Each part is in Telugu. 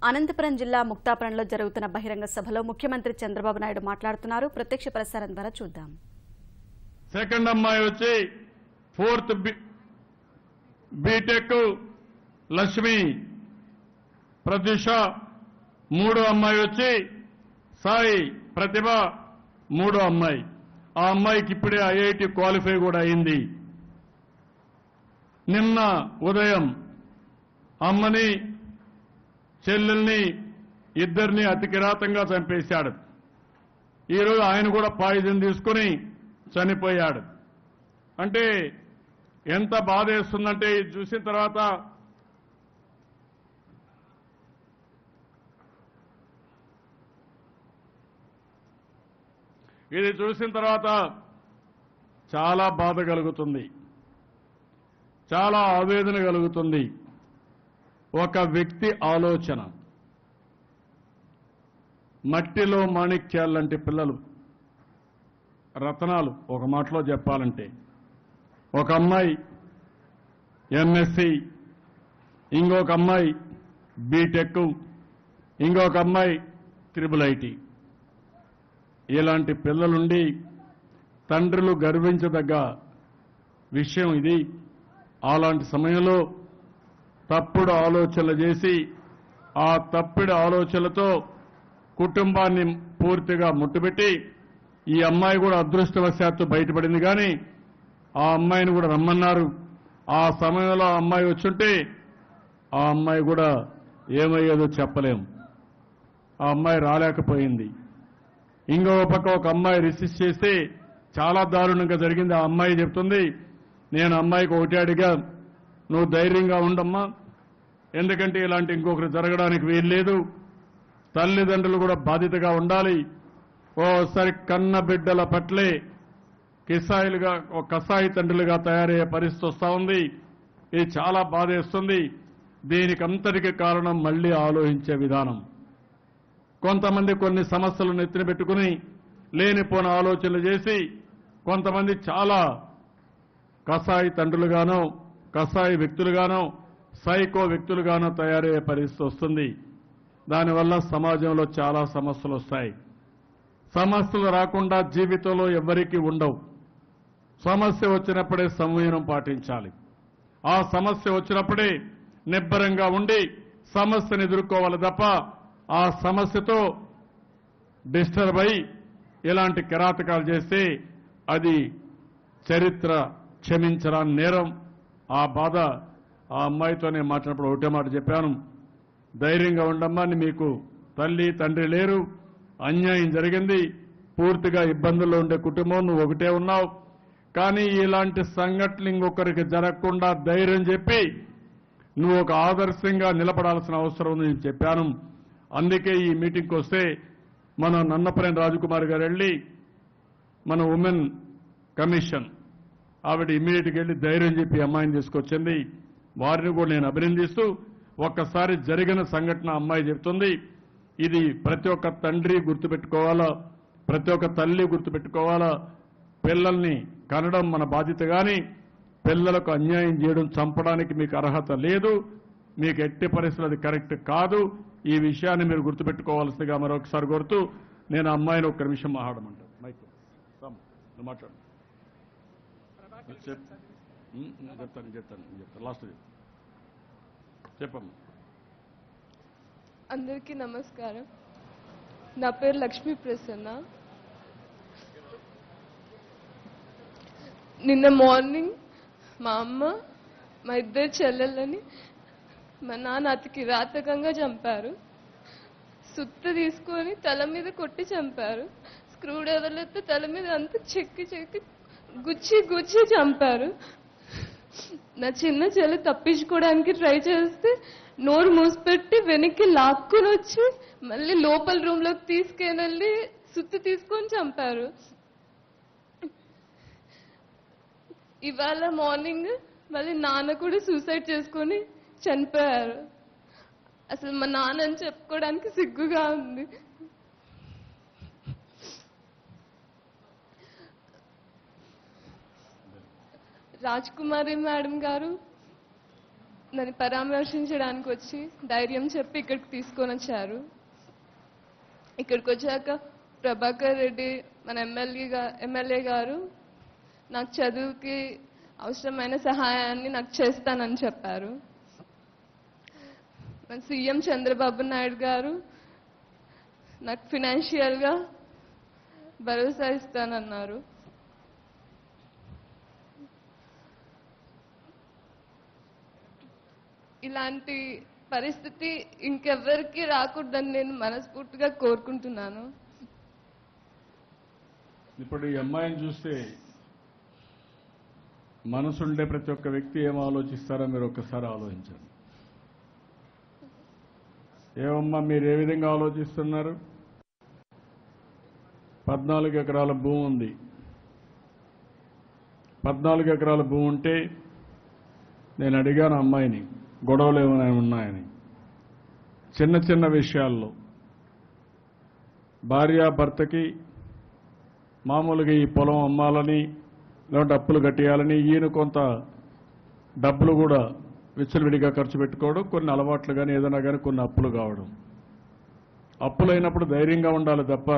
అనంతపురం జిల్లా ముక్తాపురంలో జరుగుతున్న బహిరంగ సభలో ముఖ్యమంత్రి చంద్రబాబు నాయుడు మాట్లాడుతున్నారు. ప్రత్యక్ష ప్రసారం ద్వారా చూద్దాం. సెకండ్ అమ్మాయి వచ్చి 4th బీటెక్ లక్ష్మి ప్రత్యూష, మూడో అమ్మాయి వచ్చి సాయి ప్రతిభ, మూడో అమ్మాయి. ఆ అమ్మాయికి ఇప్పుడే ఐఐటి క్వాలిఫై కూడా అయింది. నిన్న ఉదయం అమ్మని చెల్లెల్ని ఇద్దరిని అతి కిరాతంగా చంపేశాడు. ఈరోజు ఆయన కూడా పాయిజన్ తీసుకుని చనిపోయాడు. అంటే ఎంత బాధేస్తుందంటే ఇది చూసిన తర్వాత చాలా బాధ కలుగుతుంది, చాలా ఆవేదన కలుగుతుంది. ఒక వ్యక్తి ఆలోచన, మట్టిలో మాణిక్యాలంటే పిల్లలు, రత్నాలు. ఒక మాటలో చెప్పాలంటే ఒక అమ్మాయి ఎంఎస్సి, ఇంకొక అమ్మాయి బీటెక్, ఇంకొక అమ్మాయి IIIT. ఇలాంటి పిల్లలుండి తండ్రులు గర్వించదగ్గ విషయం ఇది. అలాంటి సమయంలో తప్పుడు ఆలోచనలు చేసి ఆ తప్పుడు ఆలోచనలతో కుటుంబాన్ని పూర్తిగా ముట్టుబెట్టి ఈ అమ్మాయి కూడా అదృష్టవశాత్తు బయటపడింది. కానీ ఆ అమ్మాయిని కూడా రమ్మన్నారు. ఆ సమయంలో ఆ అమ్మాయి వచ్చుంటే ఆ అమ్మాయి కూడా ఏమయ్యేదో చెప్పలేం. ఆ అమ్మాయి రాలేకపోయింది. ఇంకో పక్క ఒక అమ్మాయి రిసిస్ట్ చేస్తే చాలా దారుణంగా జరిగింది. ఆ అమ్మాయి చెప్తుంది, నేను అమ్మాయికి ఒకటి అడిగా, నువ్వు ధైర్యంగా ఉండమ్మా, ఎందుకంటే ఇలాంటి ఇంకొకరు జరగడానికి వీల్లేదు. తల్లిదండ్రులు కూడా బాధ్యతగా ఉండాలి. ఓసారి కన్న బిడ్డల పట్లే కసాయి తండ్రులుగా తయారయ్యే పరిస్థితి వస్తూ ఉంది. ఇది చాలా బాధేస్తుంది. దీనికి అంతటికి కారణం మళ్లీ ఆలోచించే విధానం. కొంతమంది కొన్ని సమస్యలను నెత్తిన పెట్టుకుని లేనిపోని ఆలోచనలు చేసి కొంతమంది చాలా కసాయి తండ్రులుగానో కసాయి వ్యక్తులుగానో సైకో వ్యక్తులుగానో తయారయ్యే పరిస్థితి వస్తుంది. దానివల్ల సమాజంలో చాలా సమస్యలు వస్తాయి. సమస్యలు రాకుండా జీవితంలో ఎవ్వరికీ ఉండవు. సమస్య వచ్చినప్పుడే సంయమనం పాటించాలి. ఆ సమస్య వచ్చినప్పుడే నిబ్బరంగా ఉండి సమస్యను ఎదుర్కోవాలి తప్ప ఆ సమస్యతో డిస్టర్బ్ అయి ఇలాంటి కిరాతకాలు చేస్తే అది చరిత్ర క్షమించరాని నేరం. ఆ బాధ ఆ అమ్మాయితోనే మాట్లాడినప్పుడు ఒకటే మాట చెప్పాను, ధైర్యంగా ఉండమ్మా, మీకు తల్లి తండ్రి లేరు, అన్యాయం జరిగింది, పూర్తిగా ఇబ్బందుల్లో ఉండే కుటుంబం, నువ్వు ఒకటే ఉన్నావు. కానీ ఇలాంటి సంఘటనలు ఇంకొకరికి జరగకుండా ధైర్యం చెప్పి నువ్వు ఒక ఆదర్శంగా నిలబడాల్సిన అవసరం ఉందని చెప్పాను. అందుకే ఈ మీటింగ్కి వస్తే మన నన్నపనేని రాజకుమార్ గారు వెళ్ళి మన ఉమెన్ కమిషన్ ఆవిడ ఇమ్మీడియట్గా వెళ్ళి ధైర్యం చెప్పి అమ్మాయిని తీసుకొచ్చింది. వారిని కూడా నేను అభినందిస్తూ, ఒక్కసారి జరిగిన సంఘటన అమ్మాయి చెప్తుంది, ఇది ప్రతి ఒక్క తండ్రి గుర్తుపెట్టుకోవాలా, ప్రతి ఒక్క తల్లి గుర్తుపెట్టుకోవాలా. పిల్లల్ని కనడం మన బాధ్యత, కానీ పిల్లలకు అన్యాయం చేయడం, చంపడానికి మీకు అర్హత లేదు. మీకు ఎట్టి పరిస్థితులు అది కరెక్ట్ కాదు. ఈ విషయాన్ని మీరు గుర్తుపెట్టుకోవాల్సిందిగా మరొకసారి కోరుతూ నేను అమ్మాయిని ఒక్క నిమిషం మాట్లాడమంటాను. మైక్ మాట్లాడు. చెప్తాను లాస్ట్ చెప్పమ్మా. అందరికీ నమస్కారం. నా పేరు లక్ష్మీ ప్రసన్న. నిన్న మార్నింగ్ మా అమ్మ మా ఇద్దరు చెల్లెళ్ళని మా నాన్న అతి కిరాతకంగా చంపారు. సుత్త తీసుకొని తల మీద కొట్టి చంపారు. స్క్రూ డ్రైవర్లతో తల మీద అంతా చెక్కి చెక్కి గుచ్చి గుచ్చి చంపారు. నా చిన్న చెల్లి తప్పించుకోవడానికి ట్రై చేస్తే నోరు మూసిపెట్టి వెనక్కి లాక్కుని వచ్చి మళ్ళీ లోపల రూమ్లోకి తీసుకెళ్ళి సుత్తి తీసుకొని చంపారు. ఇవాళ మార్నింగ్ మళ్ళీ నాన్న కూడా సూసైడ్ చేసుకొని చనిపోయారు. అసలు మా నాన్నని చెప్పుకోవడానికి సిగ్గుగా ఉంది. రాజ్కుమారి మేడం గారు నన్ను పరామర్శించడానికి వచ్చి ధైర్యం చెప్పి ఇక్కడికి తీసుకొని వచ్చారు. ఇక్కడికి వచ్చాక ప్రభాకర్ రెడ్డి మన ఎమ్మెల్యే గారు నాకు చదువుకి అవసరమైన సహాయాన్ని నాకు చేస్తానని చెప్పారు. మన సీఎం చంద్రబాబు నాయుడు గారు నాకు ఫినాన్షియల్గా భరోసా ఇస్తానన్నారు. ఇలాంటి పరిస్థితి ఇంకెవ్వరికి రాకూడదని నేను మనస్ఫూర్తిగా కోరుకుంటున్నాను. ఇప్పుడు ఈ అమ్మాయిని చూస్తే మనసుండే ప్రతి ఒక్క వ్యక్తి ఏం ఆలోచిస్తారో మీరు ఒక్కసారి ఆలోచించండి. ఏమమ్మా మీరు ఏ విధంగా ఆలోచిస్తున్నారు? 14 ఎకరాల భూమి ఉంది. 14 ఎకరాల భూమి ఉంటే నేను అడిగాను అమ్మాయిని గొడవలు ఏమైనా ఉన్నాయని. చిన్న చిన్న విషయాల్లో భార్యాభర్తకి మామూలుగా ఈ పొలం అమ్మాలని లేదంటే అప్పులు కట్టేయాలని ఈయన కొంత డబ్బులు కూడా విచ్చలవిడిగా ఖర్చు పెట్టుకోవడం, కొన్ని అలవాట్లు కానీ ఏదైనా కానీ కొన్ని అప్పులు కావడం. అప్పులైనప్పుడు ధైర్యంగా ఉండాలి తప్ప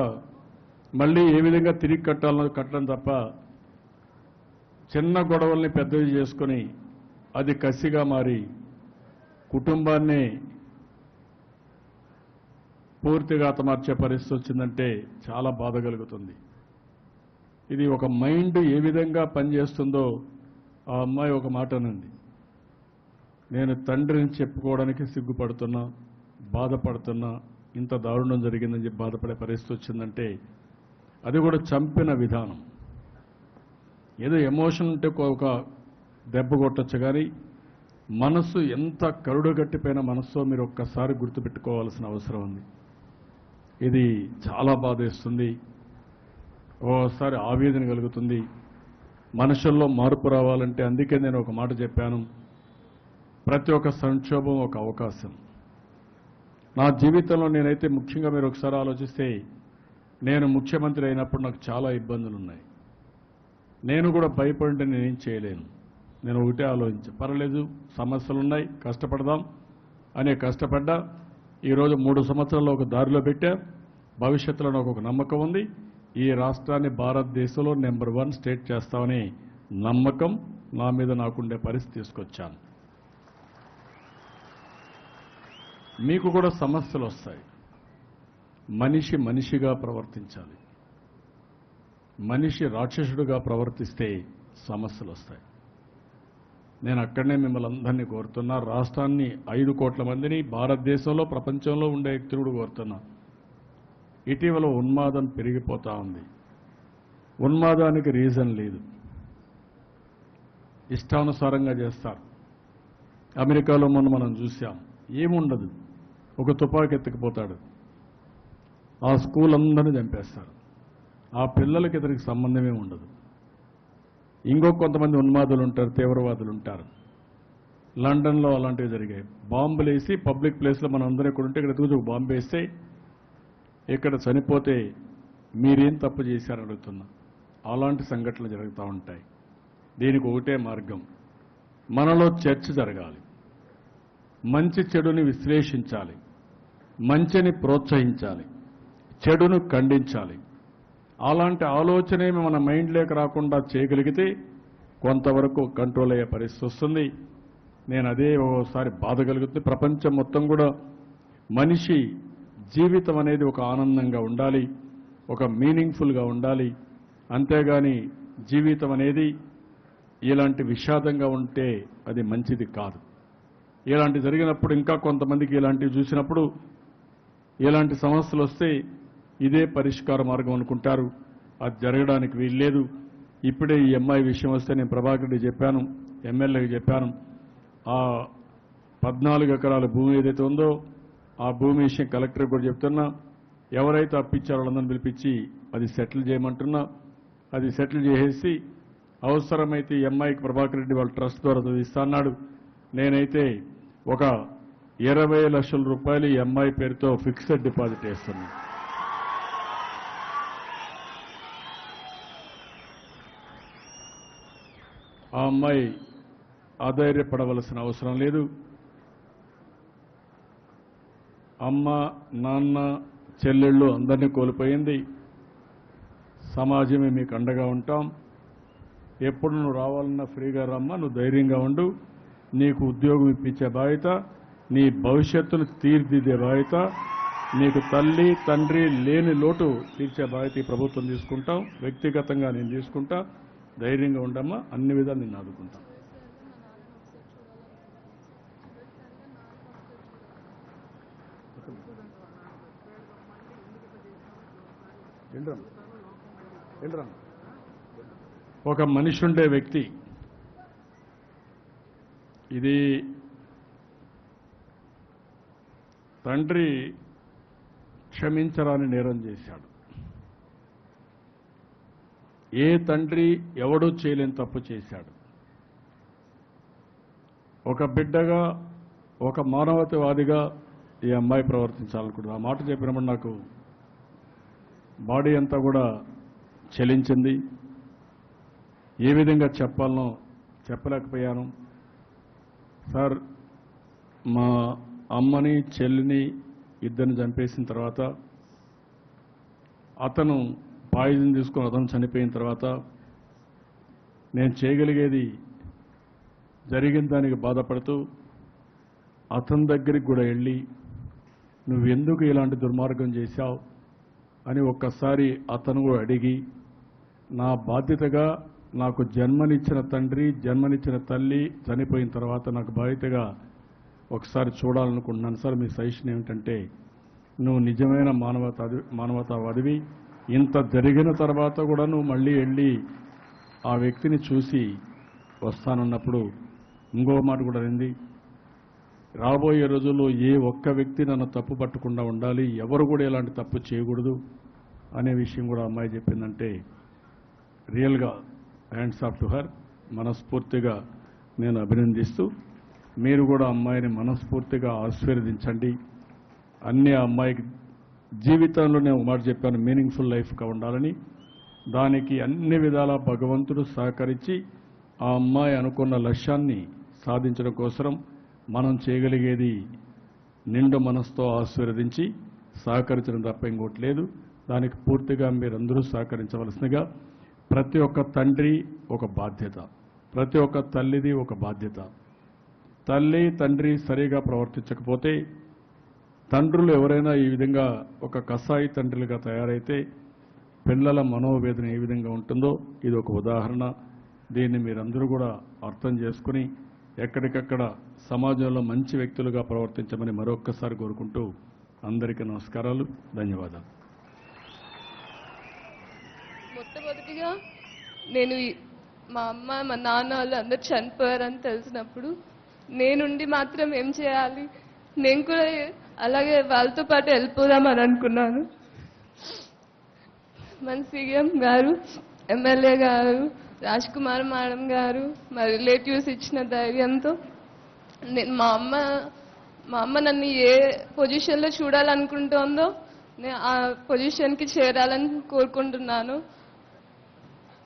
మళ్ళీ ఏ విధంగా తిరిగి కట్టాలన్నది కట్టడం తప్ప చిన్న గొడవల్ని పెద్దవి చేసుకుని అది కసిగా మారి కుటుంబాన్ని పూర్తిగా హతమార్చే పరిస్థితి వచ్చిందంటే చాలా బాధ కలుగుతుంది. ఇది ఒక మైండ్ ఏ విధంగా పనిచేస్తుందో ఆ అమ్మాయి ఒక మాట అనండి, నేను తండ్రిని చెప్పుకోవడానికి సిగ్గుపడుతున్నా, బాధపడుతున్నా, ఇంత దారుణం జరిగిందని చెప్పి బాధపడే పరిస్థితి వచ్చిందంటే అది కూడా చంపిన విధానం. ఏదో ఎమోషన్ ఉంటే ఒక దెబ్బ కొట్టచ్చు కానీ మనసు ఎంత కరుడుగట్టిపోయిన మనస్సో మీరు ఒక్కసారి గుర్తుపెట్టుకోవాల్సిన అవసరం ఉంది. ఇది చాలా బాధేస్తుంది, ఓసారి ఆవేదన కలుగుతుంది. మనుషుల్లో మార్పు రావాలంటే అందుకే నేను ఒక మాట చెప్పాను, ప్రతి ఒక్క సంక్షోభం ఒక అవకాశం. నా జీవితంలో నేనైతే ముఖ్యంగా మీరు ఒకసారి ఆలోచిస్తే నేను ముఖ్యమంత్రి అయినప్పుడు నాకు చాలా ఇబ్బందులు ఉన్నాయి. నేను కూడా భయపడితే నేనేం చేయలేను. నేను ఒకటే ఆలోచించా, పర్వాలేదు సమస్యలున్నాయి కష్టపడదాం అనే కష్టపడ్డా. ఈరోజు 3 సంవత్సరాల్లో ఒక దారిలో పెట్టా. భవిష్యత్తులో నాకు ఒక నమ్మకం ఉంది, ఈ రాష్ట్రాన్ని భారతదేశంలో నెంబర్ 1 స్టేట్ చేస్తామని నమ్మకం నా మీద నాకుండే పరిస్థితి తీసుకొచ్చాను. మీకు కూడా సమస్యలు వస్తాయి. మనిషి మనిషిగా ప్రవర్తించాలి. మనిషి రాక్షసుడిగా ప్రవర్తిస్తే సమస్యలు వస్తాయి. నేను అక్కడనే మిమ్మల్ని అందరినీ కోరుతున్నా, రాష్ట్రాన్ని 5 కోట్ల మందిని భారతదేశంలో ప్రపంచంలో ఉండే వ్యక్తులు కోరుతున్నా. ఇటీవల ఉన్మాదం పెరిగిపోతా ఉంది. ఉన్మాదానికి రీజన్ లేదు, ఇష్టానుసారంగా చేస్తారు. అమెరికాలో మొన్న మనం చూసాం, ఏముండదు, ఒక తుపాకీ ఎత్తుకుపోతాడు, ఆ స్కూల్ అందరినీ చంపేస్తారు. ఆ పిల్లలకి ఇతనికి సంబంధమే ఉండదు. కొంతమంది ఉన్మాదులు ఉంటారు, తీవ్రవాదులు ఉంటారు. లండన్లో అలాంటివి జరిగాయి. బాంబులు వేసి పబ్లిక్ ప్లేస్లో మనం అందరం ఇక్కడ ఉంటే ఇక్కడ ఎదుగు బాంబు వేస్తే ఇక్కడ చనిపోతే మీరేం తప్పు చేశారని అడుగుతున్నా. అలాంటి సంఘటనలు జరుగుతూ ఉంటాయి. దీనికి ఒకటే మార్గం, మనలో చర్చ జరగాలి, మంచి చెడుని విశ్లేషించాలి, మంచిని ప్రోత్సహించాలి, చెడును ఖండించాలి. అలాంటి ఆలోచనే మన మైండ్లోకి రాకుండా చేయగలిగితే కొంతవరకు కంట్రోల్ అయ్యే పరిస్థితి వస్తుంది. నేను అదే ఓసారి బాధ కలుగుతుంది. ప్రపంచం మొత్తం కూడా మనిషి జీవితం అనేది ఒక ఆనందంగా ఉండాలి, ఒక మీనింగ్ఫుల్గా ఉండాలి. అంతేగాని జీవితం అనేది ఇలాంటి విషాదంగా ఉంటే అది మంచిది కాదు. ఇలాంటి జరిగినప్పుడు ఇంకా కొంతమందికి ఇలాంటివి చూసినప్పుడు ఇలాంటి సమస్యలు వస్తే ఇదే పరిష్కార మార్గం అనుకుంటారు. అది జరగడానికి వీల్లేదు. ఇప్పుడే ఈ అమ్మాయి విషయం వస్తే నేను ప్రభాకర్ రెడ్డి చెప్పాను, ఎమ్మెల్యేకి చెప్పాను, ఆ 14 ఎకరాల భూమి ఏదైతే ఉందో ఆ భూమి విషయం కలెక్టర్కి కూడా చెప్తున్నా. ఎవరైతే అప్పించారో వాళ్ళందరినీ పిలిపించి అది సెటిల్ చేయమంటున్నా. అది సెటిల్ చేసేసి అవసరమైతే ఈ అమ్మాయికి ప్రభాకర్ రెడ్డి వాళ్ళ ట్రస్ట్ ద్వారా చదివిస్తా అన్నాడు. నేనైతే ఒక 20 లక్షల రూపాయలు ఈ అమ్మాయి పేరుతో ఫిక్స్డ్ డిపాజిట్ వేస్తున్నా. ఆ అమ్మాయి ఆధైర్యపడవలసిన అవసరం లేదు. అమ్మ, నాన్న, చెల్లెళ్ళు అందరినీ కోల్పోయింది. సమాజమే మీకు అండగా ఉంటాం. ఎప్పుడు నువ్వు రావాలన్నా ఫ్రీగా రమ్మా, నువ్వు ధైర్యంగా ఉండు. నీకు ఉద్యోగం ఇప్పించే బాధ్యత, నీ భవిష్యత్తును తీర్చిదిద్దే బాధ్యత, నీకు తల్లి తండ్రి లేని లోటు తీర్చే బాధ్యత ఈ ప్రభుత్వం తీసుకుంటాం. వ్యక్తిగతంగా నేను తీసుకుంటా. ధైర్యంగా ఉండమ్మా, అన్ని విధాలు నిన్ను ఆదుకుంటాం. ఒక మనిషి ఉండే వ్యక్తి ఇది తండ్రి క్షమించరాని నేరం చేశాడు. ఏ తండ్రి ఎవడూ చేయలేని తప్పు చేశాడు. ఒక బిడ్డగా, ఒక మానవతావాదిగా ఈ అమ్మాయి ప్రవర్తించాలనుకుంటుంది. ఆ మాట చెప్పినప్పుడు నాకు బాడీ అంతా కూడా చలించింది. ఏ విధంగా చెప్పాలనో చెప్పలేకపోయాను. సార్, మా అమ్మని చెల్లిని ఇద్దరిని చంపేసిన తర్వాత, అతను పాయిజన్ తీసుకుని అతను చనిపోయిన తర్వాత నేను చేయగలిగేది జరిగిన దానికి బాధపడుతూ అతని దగ్గరికి కూడా వెళ్ళి నువ్వెందుకు ఇలాంటి దుర్మార్గం చేశావు అని ఒక్కసారి అతను కూడా అడిగి, నా బాధ్యతగా నాకు జన్మనిచ్చిన తండ్రి, జన్మనిచ్చిన తల్లి చనిపోయిన తర్వాత నాకు బాధ్యతగా ఒకసారి చూడాలనుకుంటున్నాను సార్. మీ సజెషన్ ఏమిటంటే, నువ్వు నిజమైన మానవతావాదివి, ఇంత జరిగిన తర్వాత కూడా నువ్వు మళ్ళీ వెళ్ళి ఆ వ్యక్తిని చూసి వస్తానన్నప్పుడు ఇంకో మాట కూడా అయింది, రాబోయే రోజుల్లో ఏ ఒక్క వ్యక్తి నన్ను తప్పు పట్టకుండా ఉండాలి, ఎవరు కూడా ఇలాంటి తప్పు చేయకూడదు అనే విషయం కూడా అమ్మాయి చెప్పిందంటే రియల్గా హ్యాండ్స్ ఆఫ్ టు హర్. మనస్ఫూర్తిగా నేను అభినందిస్తూ, మీరు కూడా అమ్మాయిని మనస్ఫూర్తిగా ఆశీర్వదించండి. అన్ని అమ్మాయికి జీవితంలో నేను మాట చెప్పాను, మీనింగ్ఫుల్ లైఫ్గా ఉండాలని. దానికి అన్ని విధాల భగవంతుడు సహకరించి ఆ అమ్మాయి అనుకున్న లక్ష్యాన్ని సాధించడం కోసం మనం చేయగలిగేది నిండు మనసుతో ఆశీర్వదించి సహకరించడం తప్ప ఇంకోటి లేదు. దానికి పూర్తిగా మీరందరూ సహకరించవలసిందిగా. ప్రతి ఒక్క తండ్రి ఒక బాధ్యత, ప్రతి ఒక్క తల్లిది ఒక బాధ్యత. తల్లి తండ్రి సరిగా ప్రవర్తించకపోతే, తండ్రులు ఎవరైనా ఈ విధంగా ఒక కసాయి తండ్రులుగా తయారైతే పిల్లల మనోవేదన ఏ విధంగా ఉంటుందో ఇది ఒక ఉదాహరణ. దీన్ని మీరందరూ కూడా అర్థం చేసుకుని ఎక్కడికక్కడ సమాజంలో మంచి వ్యక్తులుగా ప్రవర్తించమని మరొక్కసారి కోరుకుంటూ అందరికీ నమస్కారాలు, ధన్యవాదాలు. మొట్టమొదటిగా నేను మా అమ్మ మా నాన్న వాళ్ళు అందరు చనిపోయారని తెలిసినప్పుడు నేనుండి మాత్రం ఏం చేయాలి, నేను కూడా అలాగే వాళ్ళతో పాటు వెళ్ళిపోదామని అనుకున్నాను. మన సీఎం గారు, ఎమ్మెల్యే గారు, రాజ్ కుమార్ మేడం గారు, మా రిలేటివ్స్ ఇచ్చిన ధైర్యంతో నేను మా అమ్మ నన్ను ఏ పొజిషన్లో చూడాలనుకుంటోందో నేను ఆ పొజిషన్కి చేరాలని కోరుకుంటున్నాను.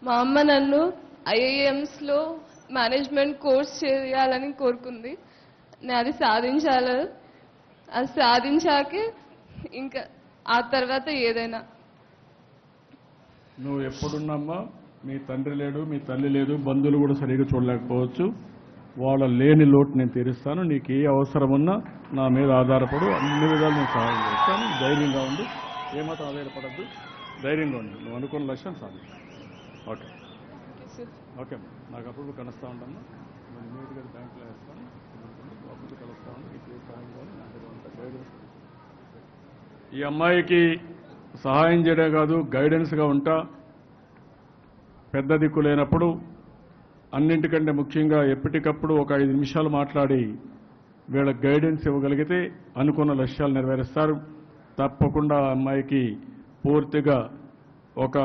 మా అమ్మ నన్ను ఐఐఎమ్స్లో మేనేజ్మెంట్ కోర్స్ చేయాలని కోరుకుంది. నేను అది సాధించాలి. అది సాధించాకే ఇంకా ఆ తర్వాత ఏదైనా. నువ్వు ఎప్పుడున్నామ్మా, మీ తండ్రి లేడు, మీ తల్లి లేదు, బంధువులు కూడా సరిగా చూడలేకపోవచ్చు. వాళ్ళ లేని లోటు నేను తీరుస్తాను. నీకు ఏ అవసరం ఉన్నా నా మీద ఆధారపడు, అన్ని విధాలు నేను సహాయం చేస్తాను. ధైర్యంగా ఉండు, ఏమాత్రం ఆధారపడద్దు, ధైర్యంగా ఉండు. నువ్వు అనుకున్న లక్ష్యం సాధించు. ఓకే ఓకే అమ్మా, నాకు అప్పుడు కలుస్తూ ఉంటాను. నేను ఇమీడియట్గా బ్యాంకులో వేస్తాను, అప్పుడు కలుస్తూ ఉంటాను. నీకు ఏ సహాయం కావాలి నా దగ్గర ఉంటా, గైడెన్స్. ఈ అమ్మాయికి సహాయం చేయడం కాదు, గైడెన్స్గా ఉంటా. పెద్ద దిక్కు లేనప్పుడు అన్నింటికంటే ముఖ్యంగా ఎప్పటికప్పుడు ఒక 5 నిమిషాలు మాట్లాడి వీళ్ళకి గైడెన్స్ ఇవ్వగలిగితే అనుకున్న లక్ష్యాలు నెరవేరుస్తారు. తప్పకుండా ఆ అమ్మాయికి పూర్తిగా ఒక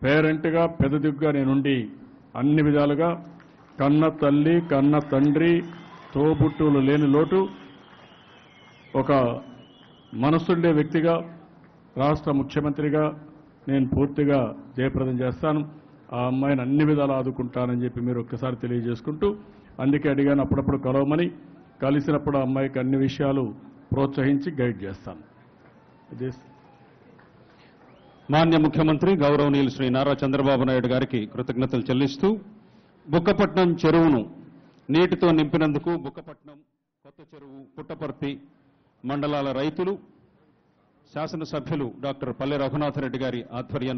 పేరెంట్గా, పెద్ద దిక్కుగా నేనుండి అన్ని విధాలుగా కన్న తల్లి, కన్న తండ్రి, తోబుట్టువులు లేని లోటు, ఒక మనసుండే వ్యక్తిగా, రాష్ట్ర ముఖ్యమంత్రిగా నేను పూర్తిగా జయప్రదం చేస్తాను. ఆ అమ్మాయిని అన్ని విధాలు ఆదుకుంటానని చెప్పి మీరు ఒక్కసారి తెలియజేసుకుంటూ, అందుకే అడిగాను అప్పుడప్పుడు కలవమని. కలిసినప్పుడు ఆ అమ్మాయికి అన్ని విషయాలు ప్రోత్సహించి గైడ్ చేస్తాను. ఇదే మాన్య ముఖ్యమంత్రి గౌరవనీయులు శ్రీ నారా చంద్రబాబు నాయుడు గారికి కృతజ్ఞతలు చెల్లిస్తూ బుక్కపట్నం చెరువును నీటితో నింపినందుకు బుక్కపట్నం, కొత్త చెరువు, పుట్టపర్తి మండలాల రైతులు, శాసనసభ్యులు డాక్టర్ పల్లె రఘునాథరెడ్డి గారి ఆధ్వర్యంలో